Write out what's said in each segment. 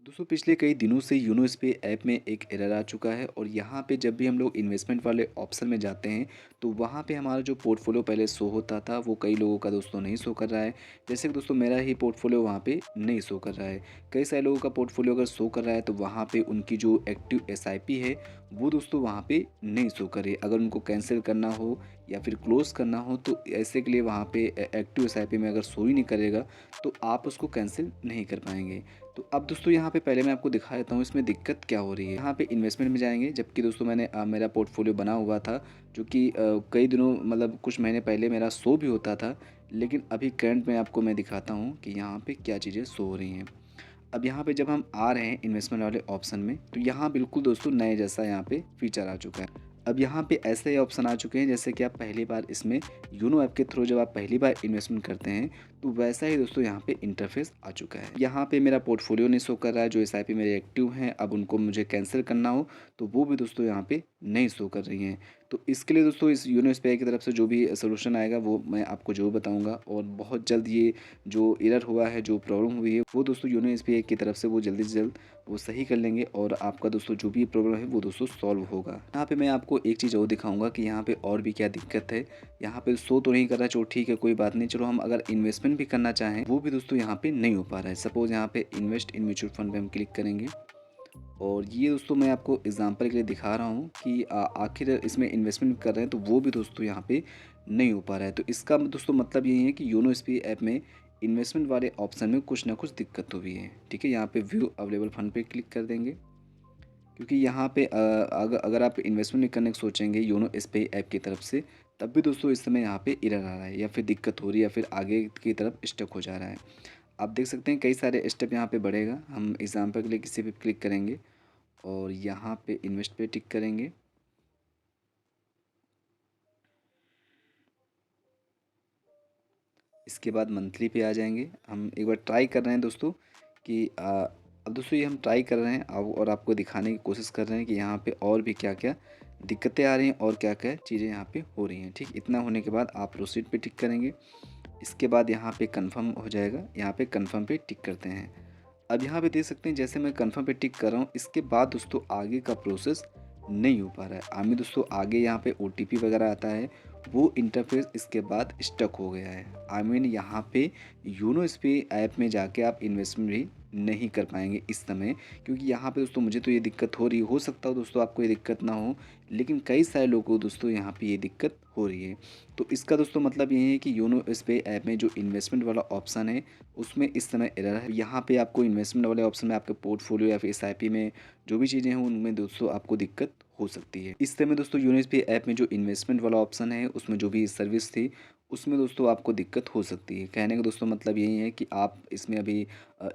दोस्तों पिछले कई दिनों से यूनो एसबीआई ऐप में एक एरर आ चुका है और यहाँ पे जब भी हम लोग इन्वेस्टमेंट वाले ऑप्शन में जाते हैं तो वहाँ पे हमारा जो पोर्टफोलियो पहले शो होता था वो कई लोगों का दोस्तों नहीं शो कर रहा है। जैसे कि दोस्तों मेरा ही पोर्टफोलियो वहाँ पे नहीं शो कर रहा है। कई सारे लोगों का पोर्टफोलियो अगर शो कर रहा है तो वहाँ पे उनकी जो एक्टिव एसआईपी है वो दोस्तों वहाँ पे नहीं शो करे। अगर उनको कैंसिल करना हो या फिर क्लोज करना हो तो ऐसे के लिए वहाँ पे एक्टिव एसआईपी में अगर शो ही नहीं करेगा तो आप उसको कैंसिल नहीं कर पाएंगे। तो अब दोस्तों यहाँ पे पहले मैं आपको दिखा देता हूँ इसमें दिक्कत क्या हो रही है। यहाँ पे इन्वेस्टमेंट में जाएंगे, जबकि दोस्तों मैंने मेरा पोर्टफोलियो बना हुआ था जो कि कई दिनों मतलब कुछ महीने पहले मेरा शो भी होता था। लेकिन अभी करंट में आपको मैं दिखाता हूँ कि यहाँ पे क्या चीज़ें शो हो रही हैं। अब यहाँ पे जब हम आ रहे हैं इन्वेस्टमेंट वाले ऑप्शन में तो यहाँ बिल्कुल दोस्तों नए जैसा यहाँ पे फीचर आ चुका है। अब यहाँ पे ऐसे ही ऑप्शन आ चुके हैं जैसे कि आप पहली बार इसमें यूनो ऐप के थ्रू जब आप पहली बार इन्वेस्टमेंट करते हैं तो वैसा ही दोस्तों यहाँ पे इंटरफेस आ चुका है। यहाँ पे मेरा पोर्टफोलियो नहीं शो कर रहा है, जो एसआईपी मेरे एक्टिव हैं अब उनको मुझे कैंसिल करना हो तो वो भी दोस्तों यहाँ पे नहीं शो कर रही हैं। तो इसके लिए दोस्तों इस यूनो एसबीआई की तरफ से जो भी सोल्यूशन आएगा वो मैं आपको जरूर बताऊंगा और बहुत जल्द ये जो एरर हुआ है, जो प्रॉब्लम हुई है वो दोस्तों यूनो एसबीआई की तरफ से वो जल्दी से जल्द वो सही कर लेंगे और आपका दोस्तों जो भी प्रॉब्लम है वो दोस्तों सॉल्व होगा। यहाँ पे मैं आपको एक चीज़ और दिखाऊंगा कि यहाँ पे और भी क्या दिक्कत है। यहाँ पे शो तो नहीं कर रहा, चलो ठीक है कोई बात नहीं। चलो हम अगर इन्वेस्टमेंट भी करना चाहें वो भी दोस्तों यहाँ पे नहीं हो पा रहा है। सपोज यहाँ पे इन्वेस्ट इन म्यूचुअल फंड पे हम क्लिक करेंगे और ये दोस्तों मैं आपको एग्जांपल के लिए दिखा रहा हूँ कि आखिर इसमें इन्वेस्टमेंट कर रहे हैं तो वो भी दोस्तों यहाँ पे नहीं हो पा रहा है। तो इसका दोस्तों मतलब यही है कि योनो एसबीआई ऐप में इन्वेस्टमेंट वाले ऑप्शन में कुछ ना कुछ दिक्कत हुई है। ठीक है, यहाँ पे व्यू अवेलेबल फंड पे क्लिक कर देंगे क्योंकि यहाँ पे अगर आप इन्वेस्टमेंट नहीं करने की सोचेंगे योनो एसबीआई ऐप की तरफ से तब भी दोस्तों इस समय यहाँ पे एरर आ रहा है या फिर दिक्कत हो रही है या फिर आगे की तरफ स्टक हो जा रहा है। आप देख सकते हैं कई सारे स्टेप यहाँ पे बढ़ेगा। हम एग्जाम्पल के लिए किसी भी क्लिक करेंगे और यहाँ पे इन्वेस्ट पे टिक करेंगे। इसके बाद मंथली पे आ जाएंगे। हम एक बार ट्राई कर रहे हैं दोस्तों कि अब दोस्तों ये हम ट्राई कर रहे हैं और आपको दिखाने की कोशिश कर रहे हैं कि यहाँ पे और भी क्या क्या दिक्कतें आ रही हैं और क्या क्या चीज़ें यहाँ पे हो रही हैं। ठीक, इतना होने के बाद आप प्रोसीड पे टिक करेंगे। इसके बाद यहाँ पे कंफर्म हो जाएगा, यहाँ पे कंफर्म पे टिक करते हैं। अब यहाँ पे देख सकते हैं जैसे मैं कंफर्म पे टिक कर रहा हूँ इसके बाद दोस्तों आगे का प्रोसेस नहीं हो पा रहा है। आगे दोस्तों आगे यहाँ पे ओटीपी वगैरह आता है, वो इंटरफेस इसके बाद स्टक हो गया है। आई मीन यहाँ पे यूनो एसबीआई ऐप में जाके आप इन्वेस्टमेंट भी नहीं कर पाएंगे इस समय, क्योंकि यहाँ पे दोस्तों मुझे तो ये दिक्कत हो रही है। हो सकता हो दोस्तों आपको ये दिक्कत ना हो, लेकिन कई सारे लोगों को दोस्तों यहाँ पे ये दिक्कत हो रही है। तो इसका दोस्तों मतलब ये है कि योनो एसबीआई ऐप में जो इन्वेस्टमेंट वाला ऑप्शन है उसमें इस समय एरर है। यहाँ पे आपको इन्वेस्टमेंट वाले ऑप्शन में आपके पोर्टफोलियो या फिर एसआईपी में जो भी चीज़ें हैं उनमें दोस्तों आपको दिक्कत हो सकती है। इस समय दोस्तों योनो एसबीआई ऐप में जो इन्वेस्टमेंट वाला ऑप्शन है उसमें जो भी सर्विस थी उसमें दोस्तों आपको दिक्कत हो सकती है। कहने का दोस्तों मतलब यही है कि आप इसमें अभी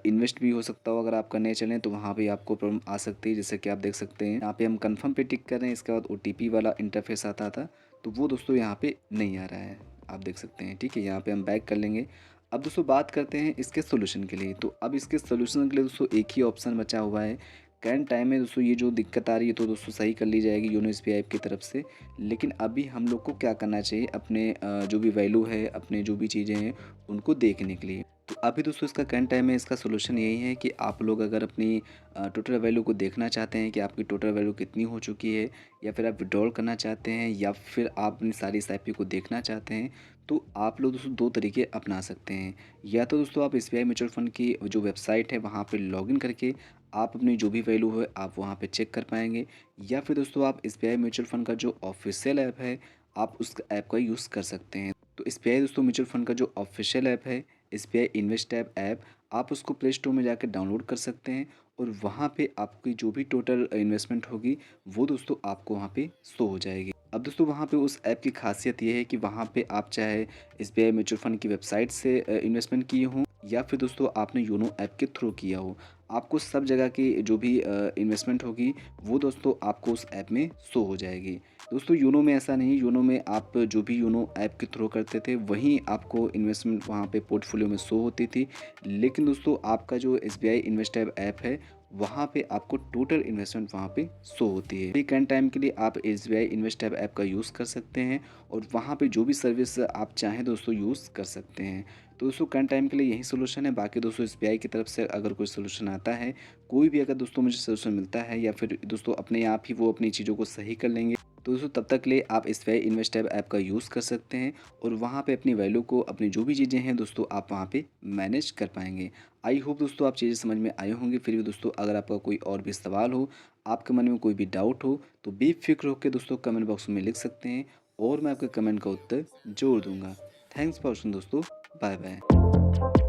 इन्वेस्ट भी हो सकता हो। अगर आप करने चलें तो वहाँ पे आपको प्रॉब्लम आ सकती है। जैसे कि आप देख सकते हैं यहाँ पे हम कंफर्म पे टिक कर रहे हैं, इसके बाद ओटीपी वाला इंटरफेस आता था तो वो दोस्तों यहाँ पे नहीं आ रहा है। आप देख सकते हैं। ठीक है, यहाँ पे हम बैक कर लेंगे। अब दोस्तों बात करते हैं इसके सोल्यूशन के लिए। तो अब इसके सोल्यूशन के लिए दोस्तों एक ही ऑप्शन बचा हुआ है। करंट टाइम में दोस्तों ये जो दिक्कत आ रही है तो दोस्तों सही कर ली जाएगी योनो एसबीआई ऐप की तरफ से। लेकिन अभी हम लोग को क्या करना चाहिए, अपने जो भी वैल्यू है, अपने जो भी चीज़ें हैं उनको देखने के लिए। तो अभी दोस्तों इसका करंट टाइम में इसका सोल्यूशन यही है कि आप लोग अगर अपनी टोटल वैल्यू को देखना चाहते हैं कि आपकी टोटल वैल्यू कितनी हो चुकी है, या फिर आप विड्रॉल करना चाहते हैं, या फिर आप अपनी सारी एसआईपी को देखना चाहते हैं, तो आप लोग दोस्तों दो तरीके अपना सकते हैं। या तो दोस्तों आप एसबीआई म्यूचुअल फंड की जो वेबसाइट है वहाँ पे लॉगिन करके आप अपनी जो भी वैल्यू है आप वहाँ पे चेक कर पाएंगे। या फिर दोस्तों आप एसबीआई म्यूचुअल फंड का जो ऑफिशियल ऐप है आप उस ऐप का यूज़ कर सकते हैं। तो एसबीआई दोस्तों म्यूचुअल फंड का जो ऑफिशियल ऐप है एसबीआई इन्वेस्ट ऐप, आप उसको प्ले स्टोर में जाकर डाउनलोड कर सकते हैं और वहाँ पे आपकी जो भी टोटल इन्वेस्टमेंट होगी वो दोस्तों आपको वहाँ पे शो हो जाएगी। अब दोस्तों वहाँ पे उस ऐप की खासियत ये है कि वहाँ पे आप चाहे एसबीआई म्यूचुअल फंड की वेबसाइट से इन्वेस्टमेंट किए हों या फिर दोस्तों आपने योनो ऐप के थ्रू किया हो, आपको सब जगह की जो भी इन्वेस्टमेंट होगी वो दोस्तों आपको उस ऐप में शो हो जाएगी। दोस्तों योनो में ऐसा नहीं, योनो में आप जो भी योनो ऐप के थ्रू करते थे वहीं आपको इन्वेस्टमेंट वहाँ पे पोर्टफोलियो में शो होती थी। लेकिन दोस्तों आपका जो एसबीआई इन्वेस्ट ऐप है वहाँ पे आपको टोटल इन्वेस्टमेंट वहाँ पे शो होती है। करंट टाइम के लिए आप एसबीआई इन्वेस्ट ऐप का यूज़ कर सकते हैं और वहाँ पे जो भी सर्विस आप चाहें दोस्तों यूज़ कर सकते हैं। तो दोस्तों करंट टाइम के लिए यही सॉल्यूशन है। बाकी दोस्तों एसबीआई की तरफ से अगर कोई सॉल्यूशन आता है, कोई भी अगर दोस्तों मुझे सॉल्यूशन मिलता है या फिर दोस्तों अपने आप ही वो अपनी चीज़ों को सही कर लेंगे, तो दोस्तों तब तक के लिए आप एसबीआई इन्वेस्ट ऐप का यूज़ कर सकते हैं और वहाँ पे अपनी वैल्यू को, अपनी जो भी चीज़ें हैं दोस्तों, आप वहाँ पे मैनेज कर पाएँगे। आई होप दोस्तों आप चीज़ें समझ में आई होंगी। फिर भी दोस्तों अगर आपका कोई और भी सवाल हो, आपके मन में कोई भी डाउट हो, तो बेफ़िक्र होके दोस्तों कमेंट बॉक्स में लिख सकते हैं और मैं आपके कमेंट का उत्तर ज़रूर दूँगा। थैंक्स फॉर वॉचिंग दोस्तों। Bye bye.